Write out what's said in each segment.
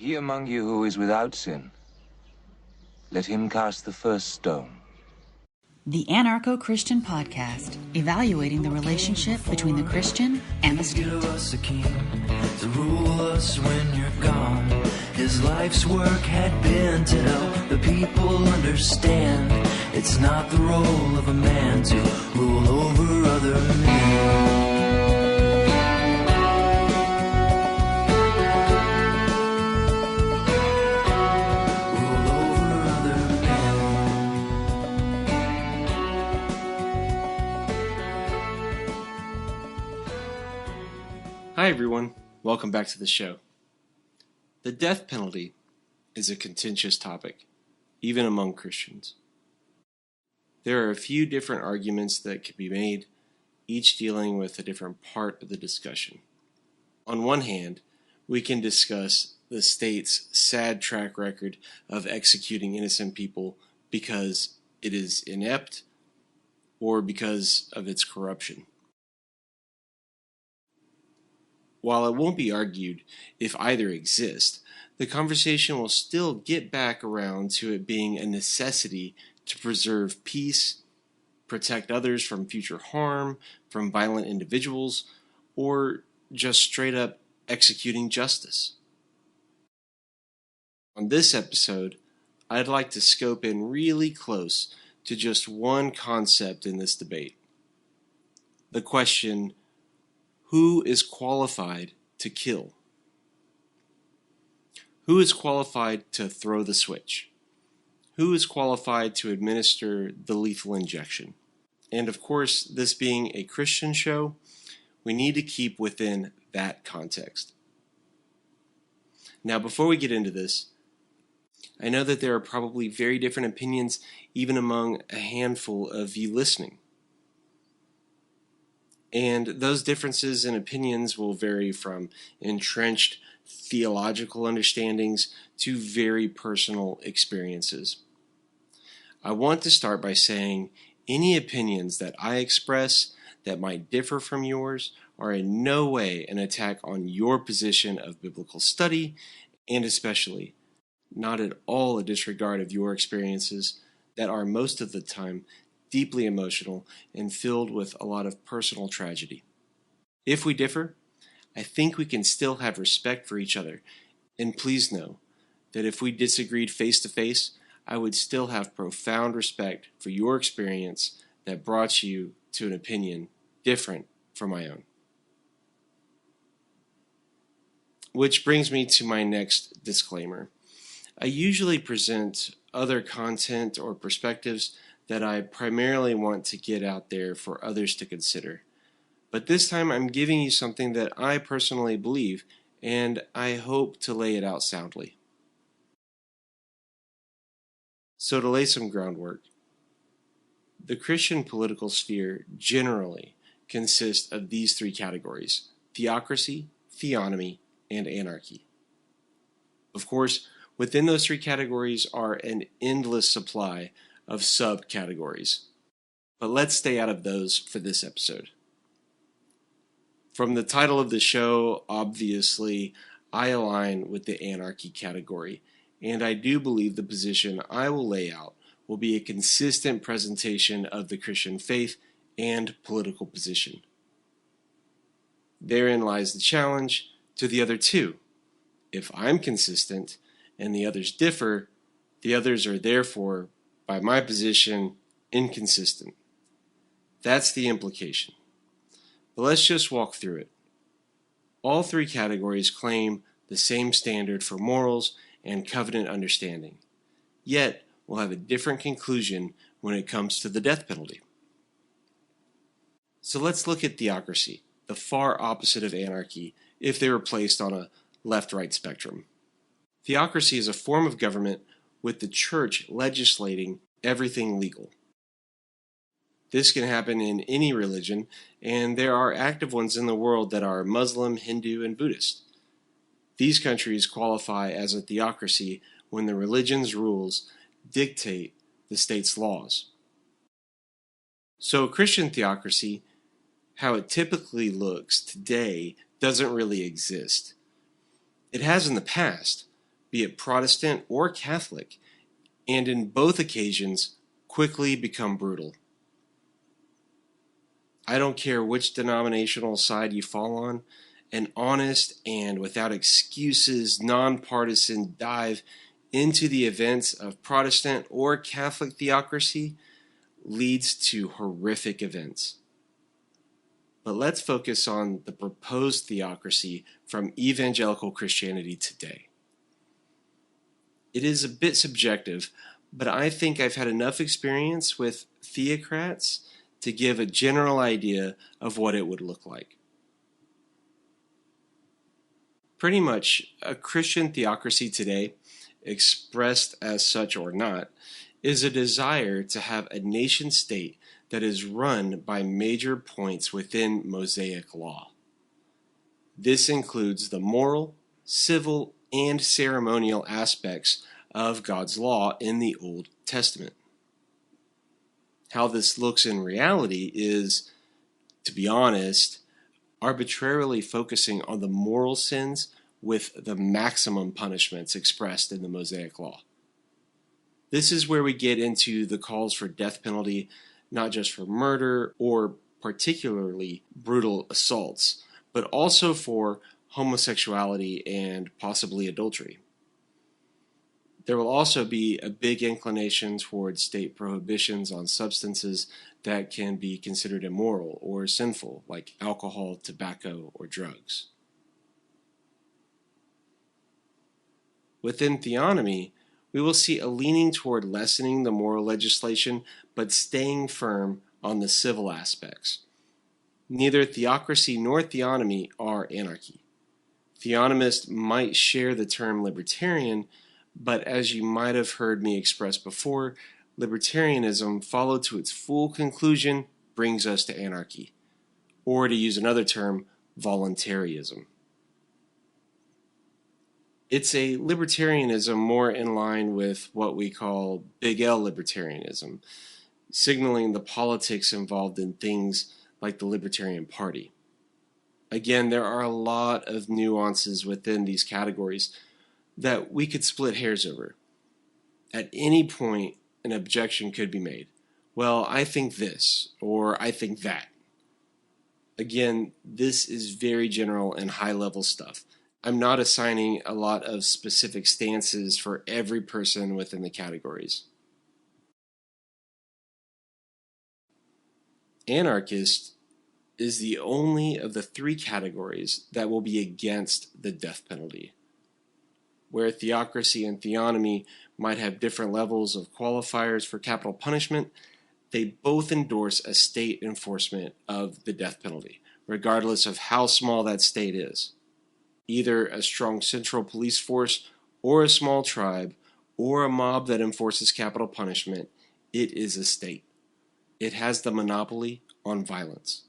He among you who is without sin, let him cast the first stone. The Anarcho-Christian Podcast, evaluating the relationship between the Christian and the state. Give us a king to rule us when you're gone. His life's work had been to help the people understand it's not the role of a man to rule over other men. Hi everyone, welcome back to the show. The death penalty is a contentious topic, even among Christians. There are a few different arguments that can be made, each dealing with a different part of the discussion. On one hand, we can discuss the state's sad track record of executing innocent people because it is inept or because of its corruption. While it won't be argued if either exist, the conversation will still get back around to it being a necessity to preserve peace, protect others from future harm, from violent individuals, or just straight up executing justice. On this episode, I'd like to scope in really close to just one concept in this debate. The question, who is qualified to kill? Who is qualified to throw the switch? Who is qualified to administer the lethal injection? And of course, this being a Christian show, we need to keep within that context. Now, before we get into this, I know that there are probably very different opinions even among a handful of you listening. And those differences in opinions will vary from entrenched theological understandings to very personal experiences. I want to start by saying any opinions that I express that might differ from yours are in no way an attack on your position of biblical study, and especially not at all a disregard of your experiences that are most of the time deeply emotional and filled with a lot of personal tragedy. If we differ, I think we can still have respect for each other, and please know that if we disagreed face to face, I would still have profound respect for your experience that brought you to an opinion different from my own. Which brings me to my next disclaimer. I usually present other content or perspectives that I primarily want to get out there for others to consider. But this time I'm giving you something that I personally believe, and I hope to lay it out soundly. So to lay some groundwork, the Christian political sphere generally consists of these three categories: theocracy, theonomy, and anarchy. Of course, within those three categories are an endless supply of subcategories. But let's stay out of those for this episode. From the title of the show, obviously, I align with the anarchy category, and I do believe the position I will lay out will be a consistent presentation of the Christian faith and political position. Therein lies the challenge to the other two. If I'm consistent and the others differ, the others are therefore, by my position, inconsistent. That's the implication. But let's just walk through it. All three categories claim the same standard for morals and covenant understanding, yet will have a different conclusion when it comes to the death penalty. So let's look at theocracy, the far opposite of anarchy, if they were placed on a left-right spectrum. Theocracy is a form of government with the church legislating everything legal. This can happen in any religion, and there are active ones in the world that are Muslim, Hindu, and Buddhist. These countries qualify as a theocracy when the religion's rules dictate the state's laws. So Christian theocracy, how it typically looks today, doesn't really exist. It has in the past, be it Protestant or Catholic, and in both occasions quickly become brutal. I don't care which denominational side you fall on, an honest and without excuses, nonpartisan dive into the events of Protestant or Catholic theocracy leads to horrific events. But let's focus on the proposed theocracy from evangelical Christianity today. It is a bit subjective, but I think I've had enough experience with theocrats to give a general idea of what it would look like. Pretty much, a Christian theocracy today, expressed as such or not, is a desire to have a nation state that is run by major points within Mosaic law. This includes the moral, civil, and ceremonial aspects of God's law in the Old Testament. How this looks in reality is, to be honest, arbitrarily focusing on the moral sins with the maximum punishments expressed in the Mosaic law. This is where we get into the calls for death penalty, not just for murder or particularly brutal assaults, but also for homosexuality and possibly adultery. There will also be a big inclination towards state prohibitions on substances that can be considered immoral or sinful, like alcohol, tobacco, or drugs. Within theonomy, we will see a leaning toward lessening the moral legislation, but staying firm on the civil aspects. Neither theocracy nor theonomy are anarchy. Theonomists might share the term libertarian, but as you might have heard me express before, libertarianism, followed to its full conclusion, brings us to anarchy, or to use another term, voluntarism. It's a libertarianism more in line with what we call Big L libertarianism, signaling the politics involved in things like the Libertarian Party. Again, there are a lot of nuances within these categories that we could split hairs over. At any point, an objection could be made. Well, I think this, or I think that. Again, this is very general and high-level stuff. I'm not assigning a lot of specific stances for every person within the categories. Anarchist is the only of the three categories that will be against the death penalty. Where theocracy and theonomy might have different levels of qualifiers for capital punishment, they both endorse a state enforcement of the death penalty, regardless of how small that state is. Either a strong central police force, or a small tribe, or a mob that enforces capital punishment, it is a state. It has the monopoly on violence.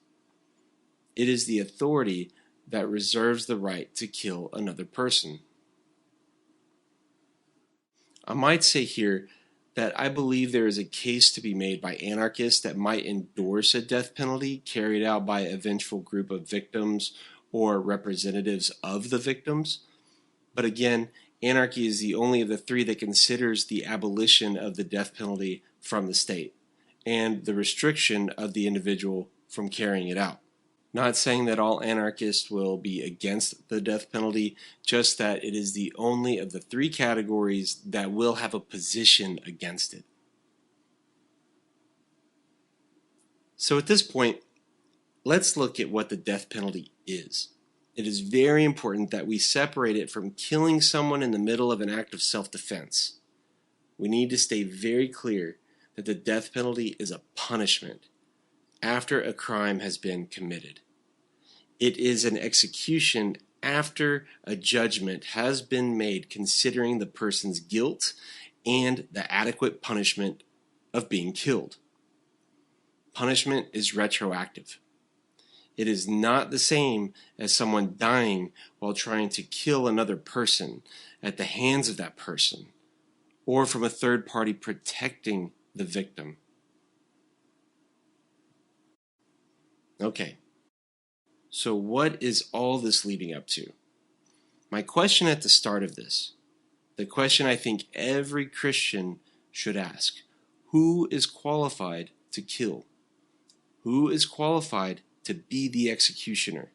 It is the authority that reserves the right to kill another person. I might say here that I believe there is a case to be made by anarchists that might endorse a death penalty carried out by a vengeful group of victims or representatives of the victims. But again, anarchy is the only of the three that considers the abolition of the death penalty from the state and the restriction of the individual from carrying it out. Not saying that all anarchists will be against the death penalty, just that it is the only of the three categories that will have a position against it. So at this point, let's look at what the death penalty is. It is very important that we separate it from killing someone in the middle of an act of self-defense. We need to stay very clear that the death penalty is a punishment after a crime has been committed. It is an execution after a judgment has been made considering the person's guilt and the adequate punishment of being killed. Punishment is retroactive. It is not the same as someone dying while trying to kill another person at the hands of that person, or from a third party protecting the victim. Okay, so what is all this leading up to? My question at the start of this: the question I think every Christian should ask: who is qualified to kill? Who is qualified to be the executioner?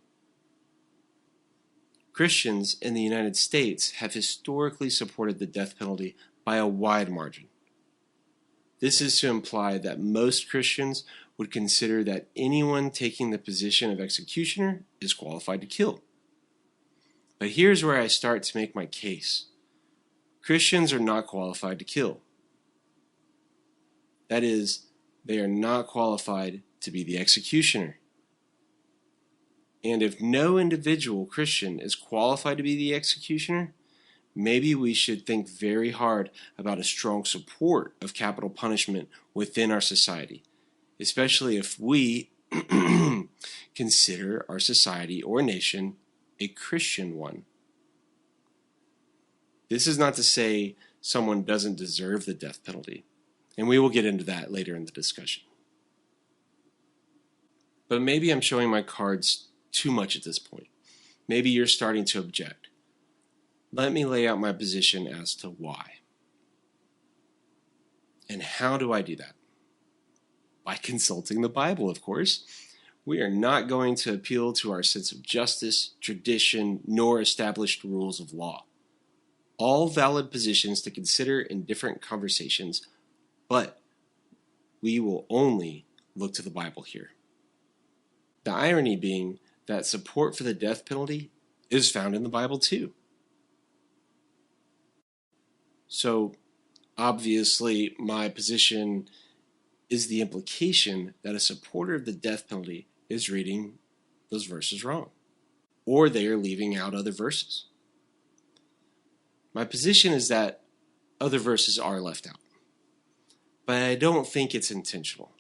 Christians in the United States have historically supported the death penalty by a wide margin. This is to imply that most Christians would consider that anyone taking the position of executioner is qualified to kill. But here's where I start to make my case. Christians are not qualified to kill. That is, they are not qualified to be the executioner. And if no individual Christian is qualified to be the executioner, maybe we should think very hard about a strong support of capital punishment within our society, especially if we consider our society or nation a Christian one. This is not to say someone doesn't deserve the death penalty, and we will get into that later in the discussion. But maybe I'm showing my cards too much at this point. Maybe you're starting to object. Let me lay out my position as to why. And how do I do that? By consulting the Bible, of course. We are not going to appeal to our sense of justice, tradition, nor established rules of law. All valid positions to consider in different conversations, but we will only look to the Bible here. The irony being that support for the death penalty is found in the Bible too. So, obviously, my position is the implication that a supporter of the death penalty is reading those verses wrong, or they are leaving out other verses. My position is that other verses are left out, but I don't think it's intentional.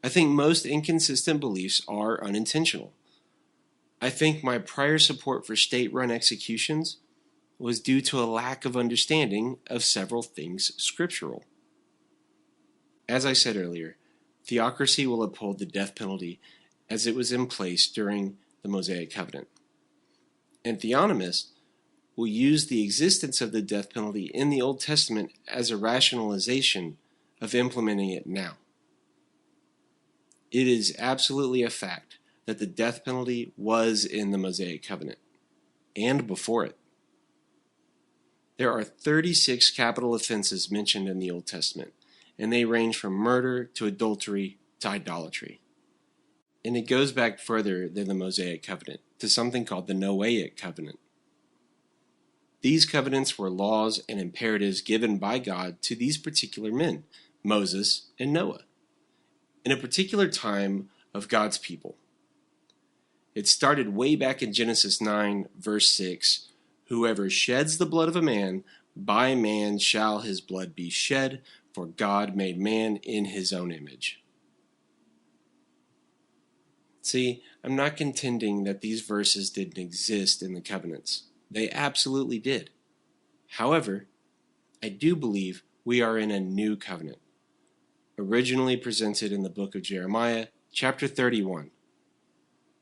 I think most inconsistent beliefs are unintentional. I think my prior support for state-run executions was due to a lack of understanding of several things scriptural. As I said earlier, theocracy will uphold the death penalty as it was in place during the Mosaic Covenant. And theonomists will use the existence of the death penalty in the Old Testament as a rationalization of implementing it now. It is absolutely a fact that the death penalty was in the Mosaic Covenant and before it. There are 36 capital offenses mentioned in the Old Testament, and they range from murder to adultery to idolatry. And it goes back further than the Mosaic Covenant to something called the Noahic Covenant. These covenants were laws and imperatives given by God to these particular men, Moses and Noah, in a particular time of God's people. It started way back in Genesis 9, verse 6, "Whoever sheds the blood of a man, by man shall his blood be shed, for God made man in his own image." See, I'm not contending that these verses didn't exist in the covenants. They absolutely did. However, I do believe we are in a new covenant, originally presented in the book of Jeremiah, chapter 31.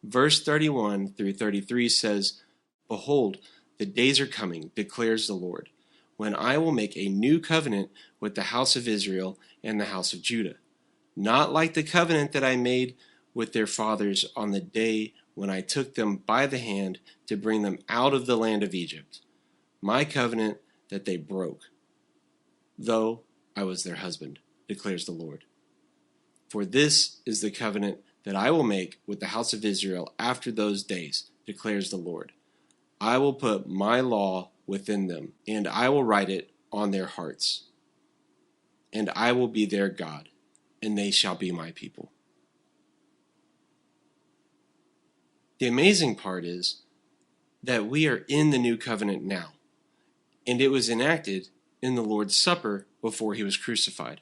Verse 31 through 33 says, "Behold, the days are coming, declares the Lord, when I will make a new covenant with the house of Israel and the house of Judah, not like the covenant that I made with their fathers on the day when I took them by the hand to bring them out of the land of Egypt, my covenant that they broke, though I was their husband, declares the Lord. For this is the covenant that I will make with the house of Israel after those days, declares the Lord. I will put my law within them, and I will write it on their hearts. And I will be their God, and they shall be my people." The amazing part is that we are in the new covenant now, and it was enacted in the Lord's Supper before he was crucified.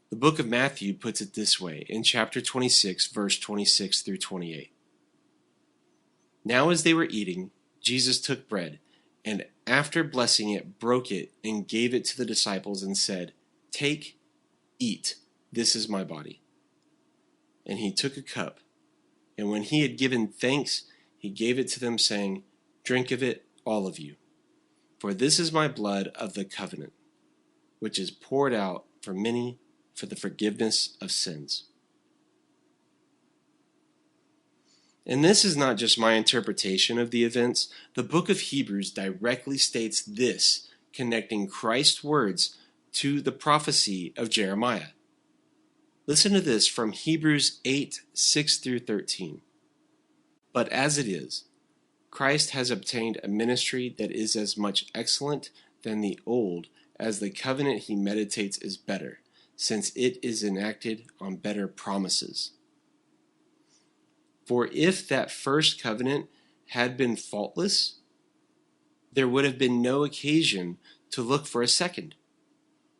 The book of Matthew puts it this way in chapter 26, verse 26 through 28. "Now as they were eating, Jesus took bread, and after blessing it, broke it and gave it to the disciples and said, 'Take, eat, this is my body.' And he took a cup, and when he had given thanks, he gave it to them, saying, 'Drink of it, all of you. For this is my blood of the covenant, which is poured out for many for the forgiveness of sins. And this is not just my interpretation of the events. The book of Hebrews directly states this, connecting Christ's words to the prophecy of Jeremiah. Listen to this from Hebrews 8, 6 through 13. But as it is, Christ has obtained a ministry that is as much excellent than the old as the covenant he meditates is better, since it is enacted on better promises. For if that first covenant had been faultless, there would have been no occasion to look for a second.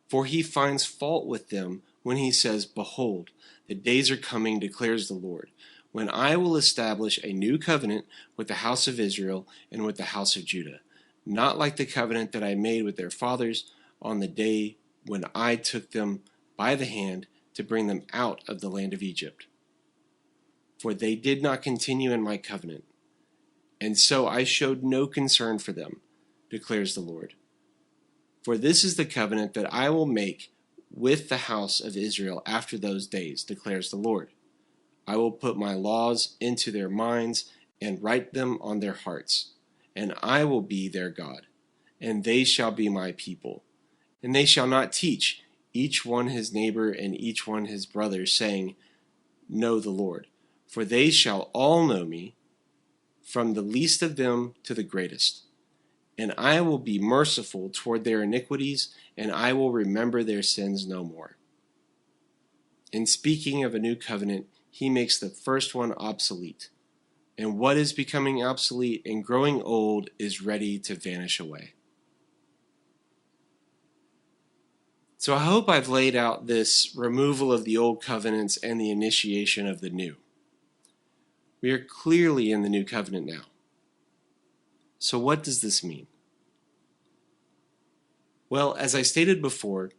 For he finds fault with them when he says, Behold, the days are coming, declares the Lord, when I will establish a new covenant with the house of Israel and with the house of Judah, not like the covenant that I made with their fathers on the day when I took them by the hand to bring them out of the land of Egypt. For they did not continue in my covenant, and so I showed no concern for them, declares the Lord. For this is the covenant that I will make with the house of Israel after those days, declares the Lord. I will put my laws into their minds and write them on their hearts, and I will be their God, and they shall be my people. And they shall not teach each one his neighbor and each one his brother, saying, Know the Lord. For they shall all know me, from the least of them to the greatest. And I will be merciful toward their iniquities, and I will remember their sins no more. In speaking of a new covenant, he makes the first one obsolete. And what is becoming obsolete and growing old is ready to vanish away. So I hope I've laid out this removal of the old covenants and the initiation of the new. We are clearly in the new covenant now. So what does this mean? Well, as I stated before,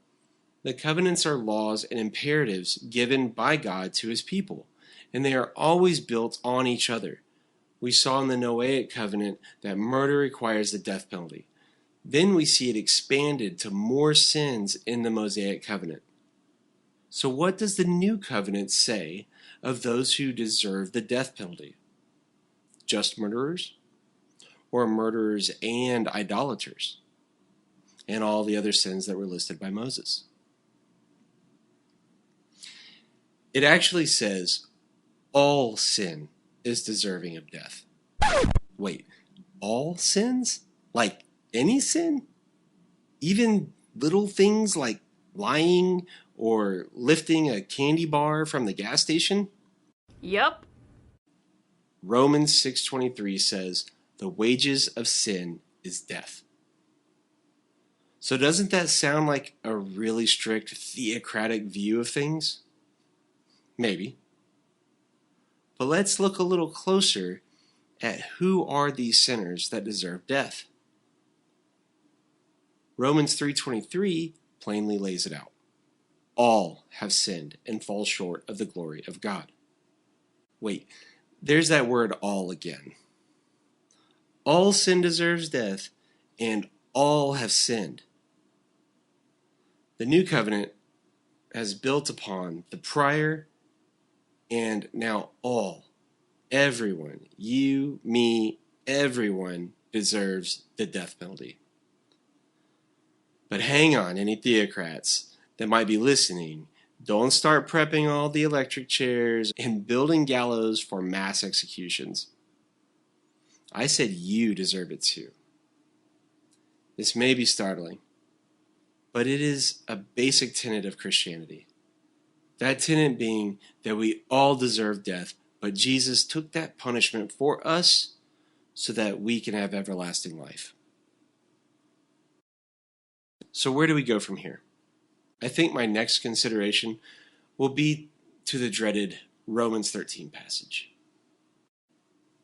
the covenants are laws and imperatives given by God to his people, and they are always built on each other. We saw in the Noahic covenant that murder requires the death penalty. Then we see it expanded to more sins in the Mosaic covenant. So what does the new covenant say of those who deserve the death penalty? Just murderers? Or murderers and idolaters? And all the other sins that were listed by Moses? It actually says all sin is deserving of death. Wait, all sins? Like any sin? Even little things like lying or lifting a candy bar from the gas station? Yep. Romans 6:23 says, the wages of sin is death. So doesn't that sound like a really strict theocratic view of things? Maybe. But let's look a little closer at who are these sinners that deserve death. Romans 3:23 plainly lays it out. All have sinned and fall short of the glory of God. Wait, there's that word all again. All sin deserves death, and all have sinned. The new covenant has built upon the prior and now all, everyone, you, me, everyone deserves the death penalty. But hang on, any theocrats that might be listening, don't start prepping all the electric chairs and building gallows for mass executions. I said you deserve it too. This may be startling, but it is a basic tenet of Christianity. That tenet being that we all deserve death, but Jesus took that punishment for us so that we can have everlasting life. So where do we go from here? I think my next consideration will be to the dreaded Romans 13 passage.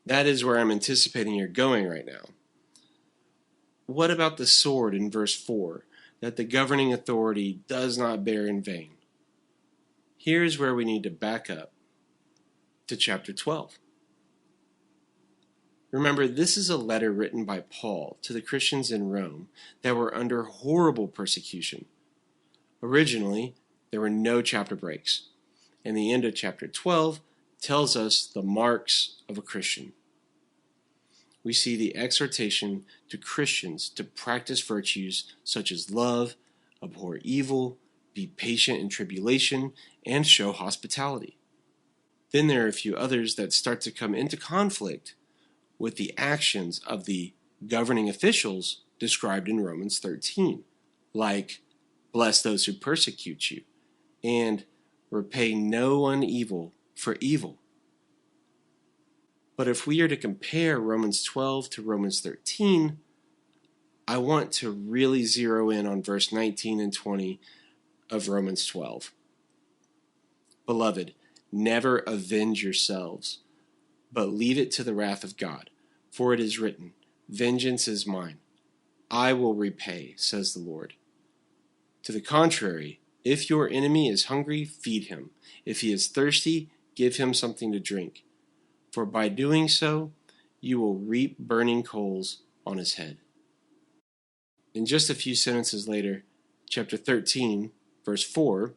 That is where I'm anticipating you're going right now. What about the sword in verse 4, that the governing authority does not bear in vain? Here's where we need to back up to chapter 12. Remember, this is a letter written by Paul to the Christians in Rome that were under horrible persecution. Originally, there were no chapter breaks, and the end of chapter 12 tells us the marks of a Christian. We see the exhortation to Christians to practice virtues such as love, abhor evil, be patient in tribulation, and show hospitality. Then there are a few others that start to come into conflict with the actions of the governing officials described in Romans 13, like bless those who persecute you, and repay no one evil for evil. But if we are to compare Romans 12 to Romans 13, I want to really zero in on verse 19 and 20 of Romans 12. Beloved, never avenge yourselves, but leave it to the wrath of God. For it is written, vengeance is mine. I will repay, says the Lord. To the contrary, if your enemy is hungry, feed him. If he is thirsty, give him something to drink. For by doing so, you will reap burning coals on his head. And just a few sentences later, chapter 13, verse 4,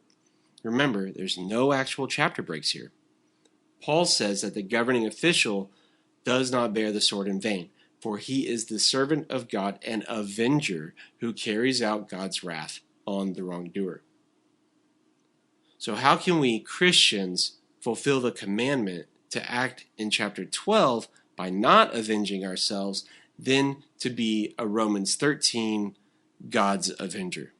remember, there's no actual chapter breaks here. Paul says that the governing official does not bear the sword in vain, for he is the servant of God and avenger who carries out God's wrath on the wrongdoer. So how can we Christians fulfill the commandment to act in chapter 12 by not avenging ourselves, then to be a Romans 13 God's avenger?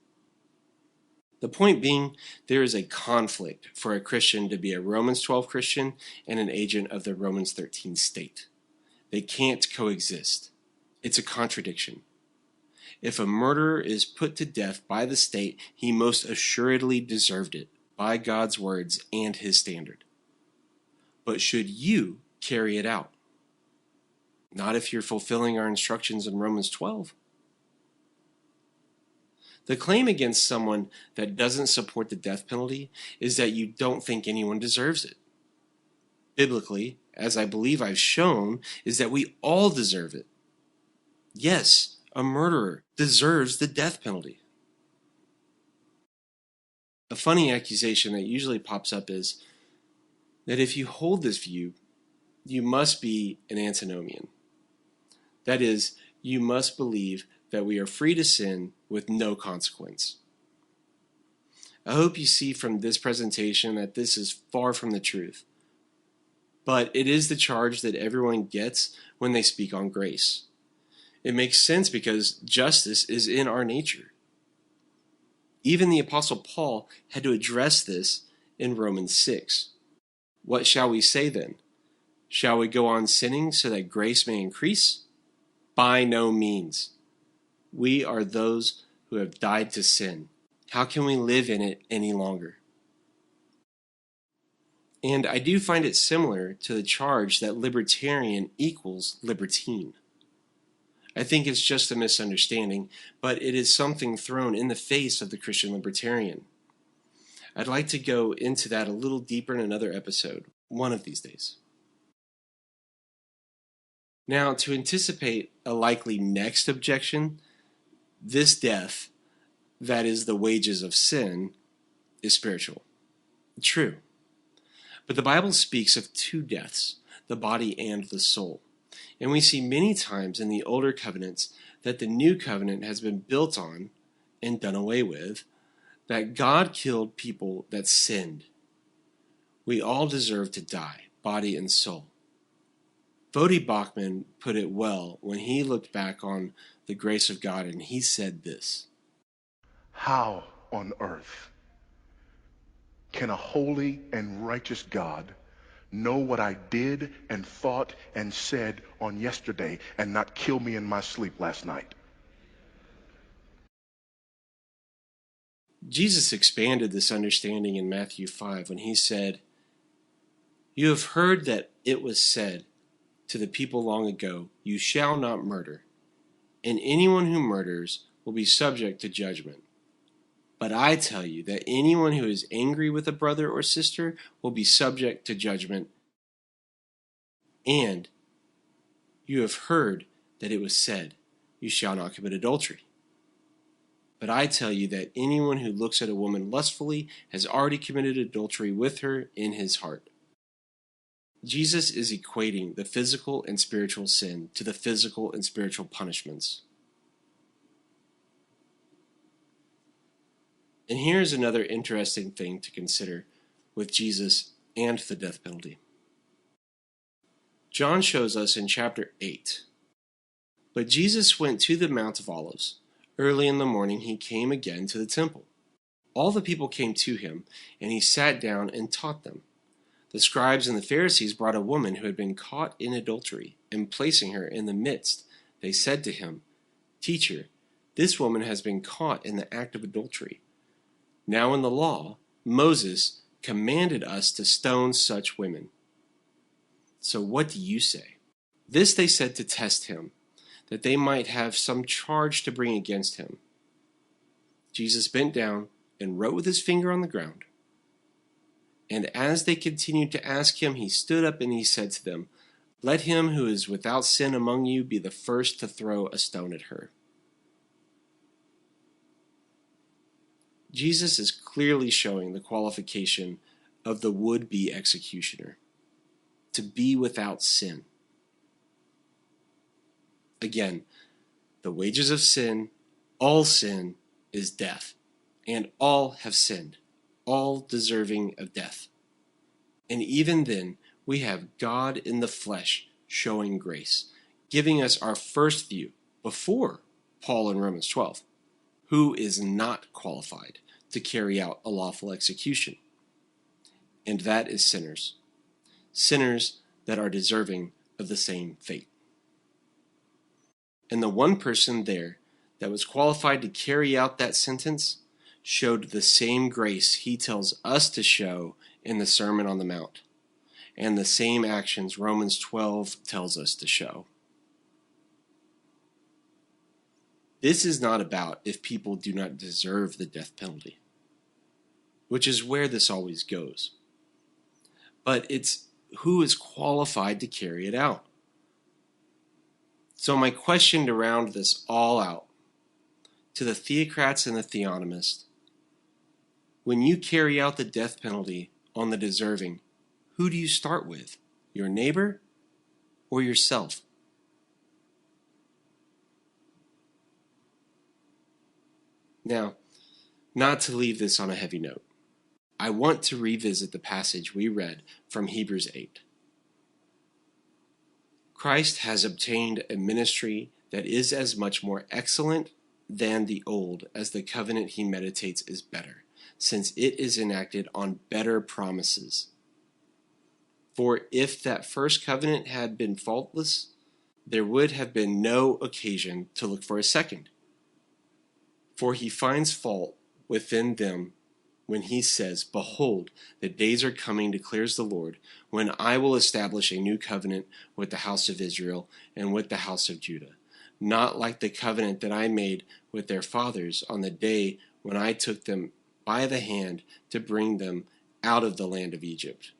The point being, there is a conflict for a Christian to be a Romans 12 Christian and an agent of the Romans 13 state. They can't coexist. It's a contradiction. If a murderer is put to death by the state, he most assuredly deserved it by God's words and his standard. But should you carry it out? Not if you're fulfilling our instructions in Romans 12. The claim against someone that doesn't support the death penalty is that you don't think anyone deserves it. Biblically, as I believe I've shown, is that we all deserve it. Yes, a murderer deserves the death penalty. A funny accusation that usually pops up is that if you hold this view, you must be an antinomian. That is, you must believe that we are free to sin with no consequence. I hope you see from this presentation that this is far from the truth. But it is the charge that everyone gets when they speak on grace. It makes sense because justice is in our nature. Even the Apostle Paul had to address this in Romans 6. What shall we say then? Shall we go on sinning so that grace may increase? By no means. We are those who have died to sin. How can we live in it any longer? And I do find it similar to the charge that libertarian equals libertine. I think it's just a misunderstanding, but it is something thrown in the face of the Christian libertarian. I'd like to go into that a little deeper in another episode, one of these days. Now, to anticipate a likely next objection, this death, that is the wages of sin, is spiritual. True. But the Bible speaks of two deaths, the body and the soul. And we see many times in the older covenants that the new covenant has been built on and done away with, that God killed people that sinned. We all deserve to die, body and soul. Voddie Baucham put it well when he looked back on the grace of God, and he said this: how on earth can a holy and righteous God know what I did and thought and said on yesterday and not kill me in my sleep last night? Jesus expanded this understanding in Matthew 5 when he said, "You have heard that it was said to the people long ago, 'You shall not murder,' and anyone who murders will be subject to judgment. But I tell you that anyone who is angry with a brother or sister will be subject to judgment. And You have heard that it was said, 'You shall not commit adultery.' But I tell you that anyone who looks at a woman lustfully has already committed adultery with her in his heart." Jesus is equating the physical and spiritual sin to the physical and spiritual punishments. And here's another interesting thing to consider with Jesus and the death penalty. John shows us in chapter 8, "But Jesus went to the Mount of Olives. Early in the morning he came again to the temple. All the people came to him, and he sat down and taught them. The scribes and the Pharisees brought a woman who had been caught in adultery, and placing her in the midst, they said to him, 'Teacher, this woman has been caught in the act of adultery. Now in the law, Moses commanded us to stone such women. So what do you say?' This they said to test him, that they might have some charge to bring against him. Jesus bent down and wrote with his finger on the ground. And as they continued to ask him, he stood up and he said to them, 'Let him who is without sin among you be the first to throw a stone at her.'" Jesus is clearly showing the qualification of the would-be executioner: to be without sin. Again, the wages of sin, all sin, is death, and all have sinned, all deserving of death. And even then, we have God in the flesh showing grace, giving us our first view before Paul in Romans 12, who is not qualified to carry out a lawful execution. And that is sinners. Sinners that are deserving of the same fate. And the one person there that was qualified to carry out that sentence showed the same grace he tells us to show in the Sermon on the Mount, and the same actions Romans 12 tells us to show. This is not about if people do not deserve the death penalty, which is where this always goes, but it's who is qualified to carry it out. So my question to round this all out, to the theocrats and the theonomists: when you carry out the death penalty on the deserving, who do you start with? Your neighbor or yourself? Now, not to leave this on a heavy note, I want to revisit the passage we read from Hebrews 8. Christ has obtained a ministry that is as much more excellent than the old as the covenant he meditates is better, since it is enacted on better promises. For if that first covenant had been faultless, there would have been no occasion to look for a second. For he finds fault within them when he says, "Behold, the days are coming, declares the Lord, when I will establish a new covenant with the house of Israel and with the house of Judah, not like the covenant that I made with their fathers on the day when I took them by the hand to bring them out of the land of Egypt.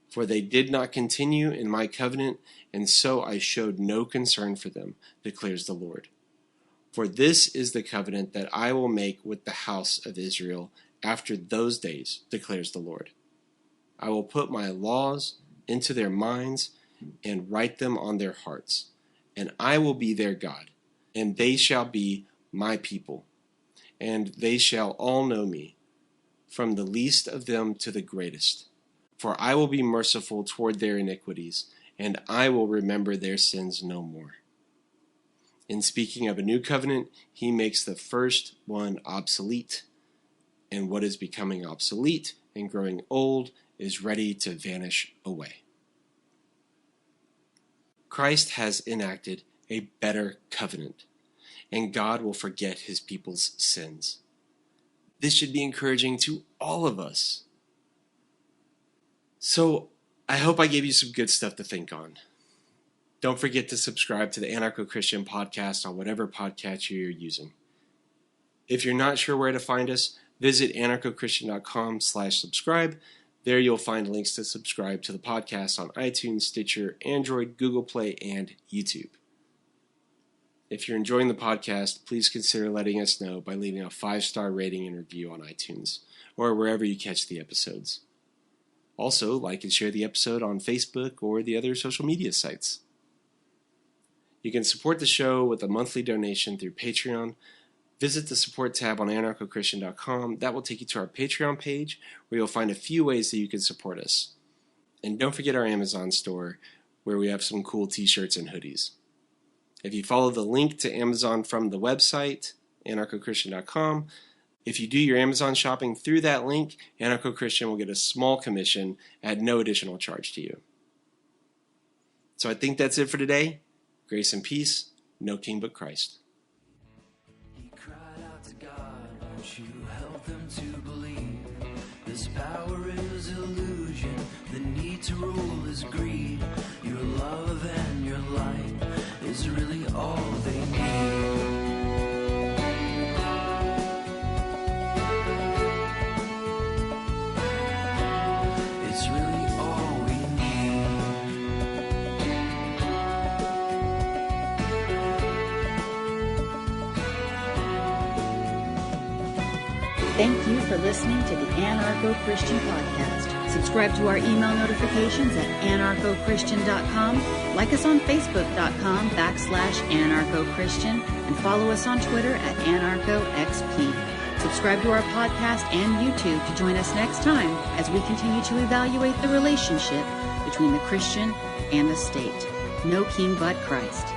For they did not continue in my covenant, and so I showed no concern for them, declares the Lord. For this is the covenant that I will make with the house of Israel after those days, declares the Lord. I will put my laws into their minds and write them on their hearts, and I will be their God, and they shall be my people, and they shall all know me, from the least of them to the greatest. For I will be merciful toward their iniquities, and I will remember their sins no more." In speaking of a new covenant, he makes the first one obsolete, and what is becoming obsolete and growing old is ready to vanish away. Christ has enacted a better covenant, and God will forget his people's sins. This should be encouraging to all of us. So, I hope I gave you some good stuff to think on. Don't forget to subscribe to the Anarcho-Christian podcast on whatever podcast you're using. If you're not sure where to find us, visit anarchochristian.com/subscribe. There you'll find links to subscribe to the podcast on iTunes, Stitcher, Android, Google Play, and YouTube. If you're enjoying the podcast, please consider letting us know by leaving a 5-star rating and review on iTunes or wherever you catch the episodes. Also, like and share the episode on Facebook or the other social media sites. You can support the show with a monthly donation through Patreon. Visit the support tab on anarchochristian.com. That will take you to our Patreon page where you'll find a few ways that you can support us. And don't forget our Amazon store where we have some cool t-shirts and hoodies. If you follow the link to Amazon from the website, anarchochristian.com, if you do your Amazon shopping through that link, Anarcho-Christian will get a small commission at no additional charge to you. So I think that's it for today. Grace and peace, no king but Christ. He cried out to God, won't you help them to believe? This power is illusion, the need to rule is greed. Your love and your light is really all they need. It's really all we need. Thank you for listening to the Anarcho-Christian Podcast. Subscribe to our email notifications at anarchochristian.com, like us on facebook.com/anarchochristian, and follow us on Twitter at anarchoxp. Subscribe to our podcast and YouTube to join us next time as we continue to evaluate the relationship between the Christian and the state. No king but Christ.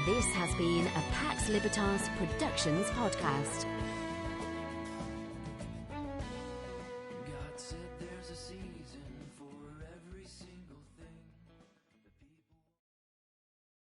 This has been a Pax Libertas Productions podcast.